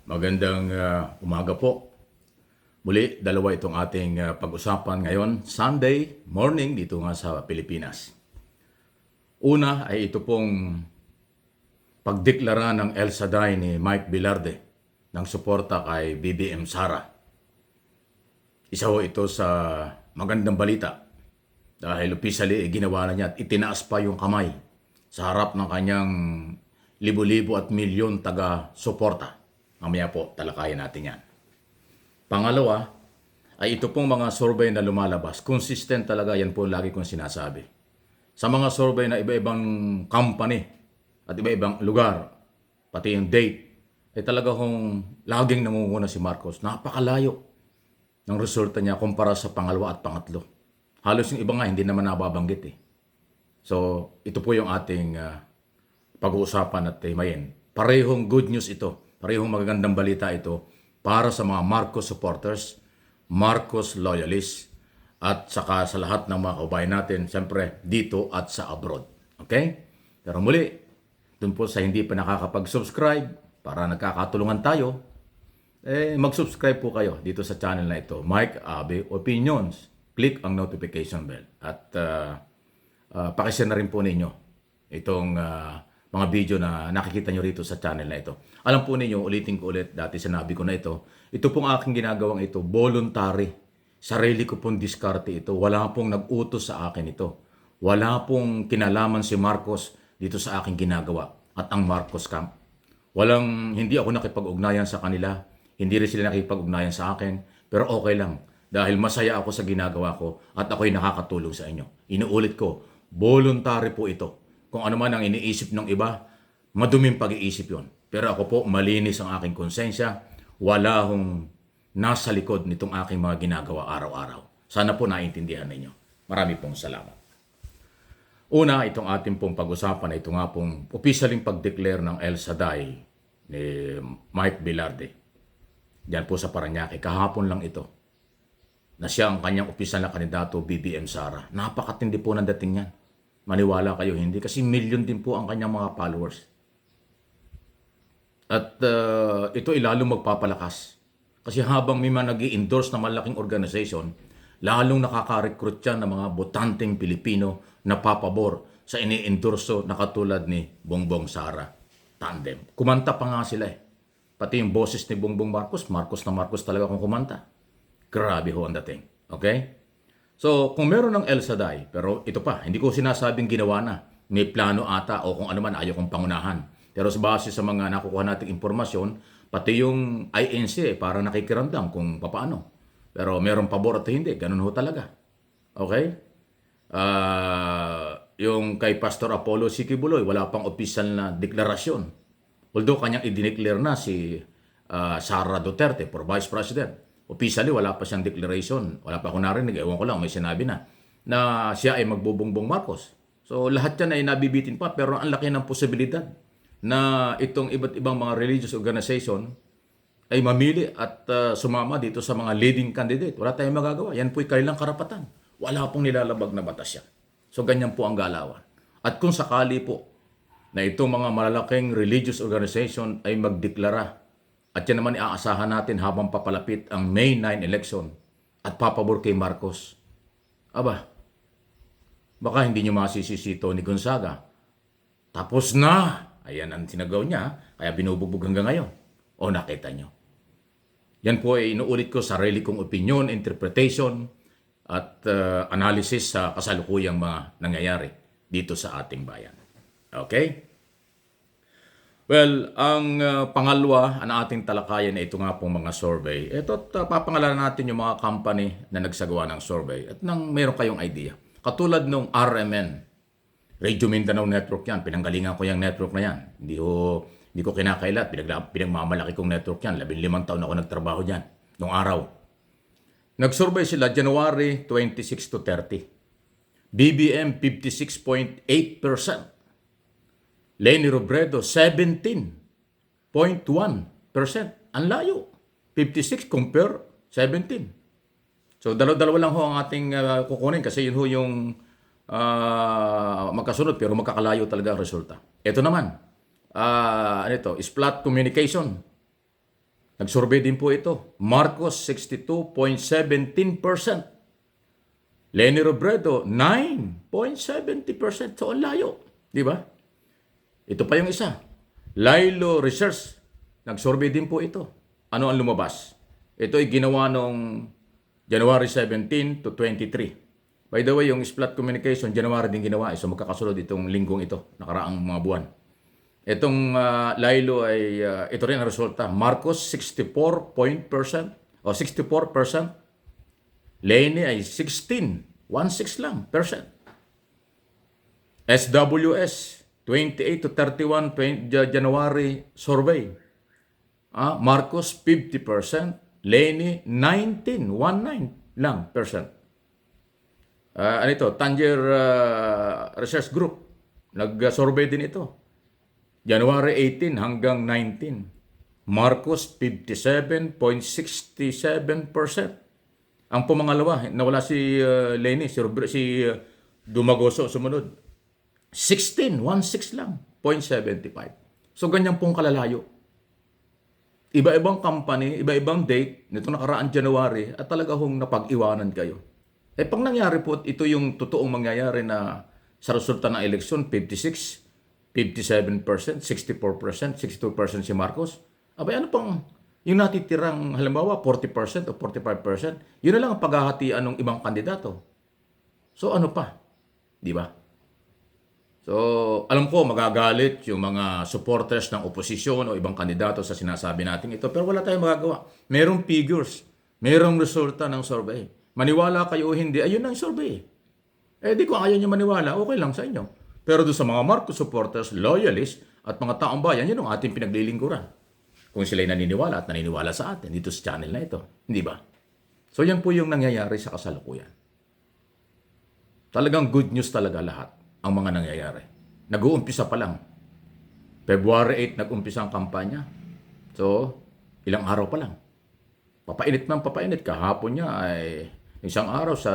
Magandang umaga po. Muli, dalawa itong ating pag-usapan ngayon, Sunday morning dito nga sa Pilipinas. Una ay ito pong pagdeklara ng El Shaddai ni Mike Velarde ng suporta kay BBM Sara. Isa ho ito sa magandang balita dahil officially ginawa na niya at itinaas pa yung kamay sa harap ng kanyang libo-libo at milyon taga-suporta. Mamaya po, talakayan natin yan. Pangalawa, ay ito pong mga survey na lumalabas. Consistent talaga, yan po lagi kong sinasabi. Sa mga survey na iba-ibang company at iba-ibang lugar, pati yung date, ay talaga kong laging namumuna si Marcos. Napakalayo ng resulta niya kumpara sa pangalawa at pangatlo. Halos yung iba nga, hindi naman nababanggit eh. So, ito po yung ating pag-uusapan at timayin. Parehong good news ito. Parehong magagandang balita ito para sa mga Marcos supporters, Marcos loyalists, at saka sa lahat ng mga kabayan natin, siyempre dito at sa abroad. Okay? Pero muli, dun po sa hindi pa nakakapag-subscribe, para nagkakatulungan tayo, mag-subscribe po kayo dito sa channel na ito, Mike Abe Opinions. Click ang notification bell. At pakishare na rin po ninyo itong mga video na nakikita nyo rito sa channel na ito. Alam po ninyo, ulitin ko ulit, dati sinabi ko na ito pong aking ginagawang ito, voluntary. Sarili ko pong diskarte ito. Wala pong nag-utos sa akin ito. Wala pong kinalaman si Marcos dito sa aking ginagawa at ang Marcos Camp. Hindi ako nakipag-ugnayan sa kanila. Hindi rin sila nakipag-ugnayan sa akin. Pero okay lang. Dahil masaya ako sa ginagawa ko at ako'y nakakatulong sa inyo. Inuulit ko, voluntary po ito. Kung ano man ang iniisip ng iba, maduming pag-iisip yon. Pero ako po, malinis ang aking konsensya. Wala akong nasa likod nitong aking mga ginagawa araw-araw. Sana po naintindihan ninyo. Marami pong salamat. Una, itong ating pong pag-usapan na ito nga pong officialing pag-declare ng El Shaddai ni Mike Velarde. Diyan po sa Parañaque. Kahapon lang ito na siya ang kanyang opisyal na kandidato, BBM Sara. Napakatindi po ng dating yan. Maniwala kayo, hindi. Kasi milyon din po ang kanyang mga followers. At ito ilalong magpapalakas. Kasi habang may mga nag-i-endorse na malaking organization, lalong nakaka-recruit yan ng mga botanteng Pilipino na papabor sa ini-endorso na katulad ni Bongbong Sara Tandem. Kumanta pa nga sila eh. Pati yung boses ni Bongbong Marcos, Marcos na Marcos talaga kung kumanta. Grabe ho ang dating. Okay? So, kung meron ng El Shaddai, pero ito pa, hindi ko sinasabing ginawa na. May plano ata o kung ano man, ayaw kong pangunahan. Pero sa base sa mga nakukuha nating impormasyon, pati yung INC, para nakikiramdam kung paano. Pero meron pabor at hindi, ganun ho talaga. Okay? Yung kay Pastor Apollo Sikibuloy, wala pang opisyal na deklarasyon. Although kanyang i-declare na si Sara Duterte for Vice President. Officially, wala pa siyang declaration. Wala pa ako narinig. Ewan ko lang, may sinabi na siya ay magbubongbong Marcos. So, lahat yan ay nabibitin pa. Pero ang laki ng posibilidad na itong iba't ibang mga religious organization ay mamili at sumama dito sa mga leading candidate. Wala tayong magagawa. Yan po'y kanilang karapatan. Wala pong nilalabag na batas yan. So, ganyan po ang galawan. At kung sakali po na itong mga malalaking religious organization ay magdeklara at yan naman iaasahan natin habang papalapit ang May 9 election at papabor kay Marcos. Aba, baka hindi nyo masisisi Tony Gonzaga. Tapos na! Ayan ang sinagaw niya, kaya binubugbog hanggang ngayon. O nakita nyo. Yan po ay inuulit ko sarili kong opinion, interpretation, at analysis sa kasalukuyang mga nangyayari dito sa ating bayan. Okay? Well, ang pangalawa na ating talakayan ay ito nga pong mga survey. Ito, papangalanan natin yung mga company na nagsagawa ng survey at nang mayroon kayong idea. Katulad nung RMN, Radio Mindanao Network yan. Pinanggalingan ko yung network na yan. Hindi ko kinakailat. Pinagmamalaki kong network yan. 15 taon ako nagtrabaho dyan. Nung araw. Nag-survey sila January 26 to 30. BBM 56.8%. Leni Robredo, 17.1%. Ang layo. 56 compare 17. So, dalawa lang ho ang ating kukunin kasi yun ho yung magkasunod pero magkakalayo talaga ang resulta. Ito naman, Splat Communication. Nagsurvey din po ito. Marcos, 62.17%. Leni Robredo, 9.70%. So, ang layo. Di ba? Ito pa yung isa. Lilo Research. Nagsurvey din po ito. Ano ang lumabas? Ito ay ginawa noong January 17 to 23. By the way, yung Splat Communication, January din ginawa. So magkakasunod itong linggong ito, nakaraang mga buwan. Itong Lilo ay, ito rin ang resulta. Marcos, 64%. Leni ay 16 lang, percent. SWS, 28 to 31 January survey. Marcos, 50%. Leni, 19 lang, percent. Ano ito? Tanger Research Group. Nag-survey din ito. January 18 hanggang 19. Marcos, 57.67%. Ang pumangalawa, nawala si Leni, si Dumagoso sumunod. 16 lang, 0.75. So ganyan pong kalalayo. Iba-ibang company, iba-ibang date, nito nakaraan January, at talaga hong napag-iwanan kayo. Pag nangyari po, ito yung totoong mangyayari na sa resulta ng eleksyon, 56, 57%, 64%, 62% si Marcos. Abay, ano pang yung natitirang halimbawa 40% o 45%, yun na lang ang paghahatian ng ibang kandidato. So ano pa? Di ba? So, alam ko magagalit yung mga supporters ng oposisyon o ibang kandidato sa sinasabi natin ito, pero wala tayong magagawa. Merong figures, merong resulta ng survey. Maniwala kayo o hindi, ayun ang survey. Di ko ayaw nyo maniwala, okay lang sa inyo. Pero doon sa mga Marcos supporters, loyalists, at mga taong bayan, yun ang ating pinaglilingkuran. Kung sila'y naniniwala at naniniwala sa atin dito sa channel na ito. Hindi ba? So yan po yung nangyayari sa kasalukuyan. Talagang good news talaga lahat ang mga nangyayari. Nag-uumpisa pa lang. February 8 nag-umpisa ang kampanya. So, ilang araw pa lang. Papainit ng papainit. Kahapon niya ay isang araw sa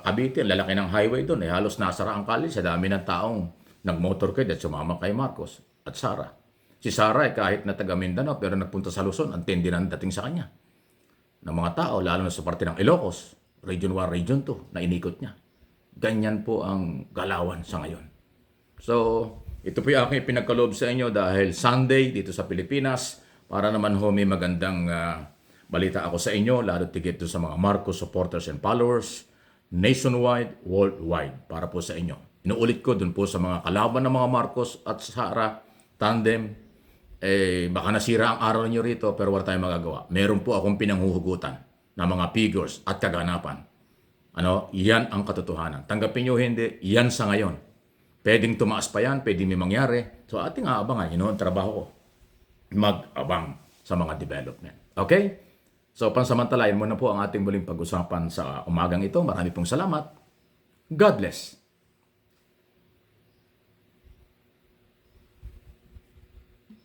Cavite, lalaki ng highway doon. Halos nasara ang kali sa dami ng taong nag-motorcade at sumama kay Marcos at Sara. Si Sara ay kahit na taga Mindanao pero nagpunta sa Luzon, ang tindi na dating sa kanya. Ng mga tao, lalo na sa parte ng Ilocos, Region 1, Region 2, na inikot niya. Ganyan po ang galawan sa ngayon. So, ito po yung aking pinagkaloob sa inyo dahil Sunday dito sa Pilipinas para naman ho may magandang balita ako sa inyo, lalo tigit sa mga Marcos supporters and followers, nationwide, worldwide, para po sa inyo. Inuulit ko dun po sa mga kalaban ng mga Marcos at Sara, tandem, baka nasira ang araw niyo rito pero wala tayong magagawa. Meron po akong pinanghuhugutan na mga figures at kaganapan. Yan ang katotohanan. Tanggapin nyo hindi, yan sa ngayon. Pwedeng tumaas pa yan, pwedeng may mangyari. So ating aabangan, ang trabaho ko. Mag-abang sa mga development. Okay? So pansamantalayan muna po ang ating muling pag-usapan sa umagang ito. Marami pong salamat. God bless.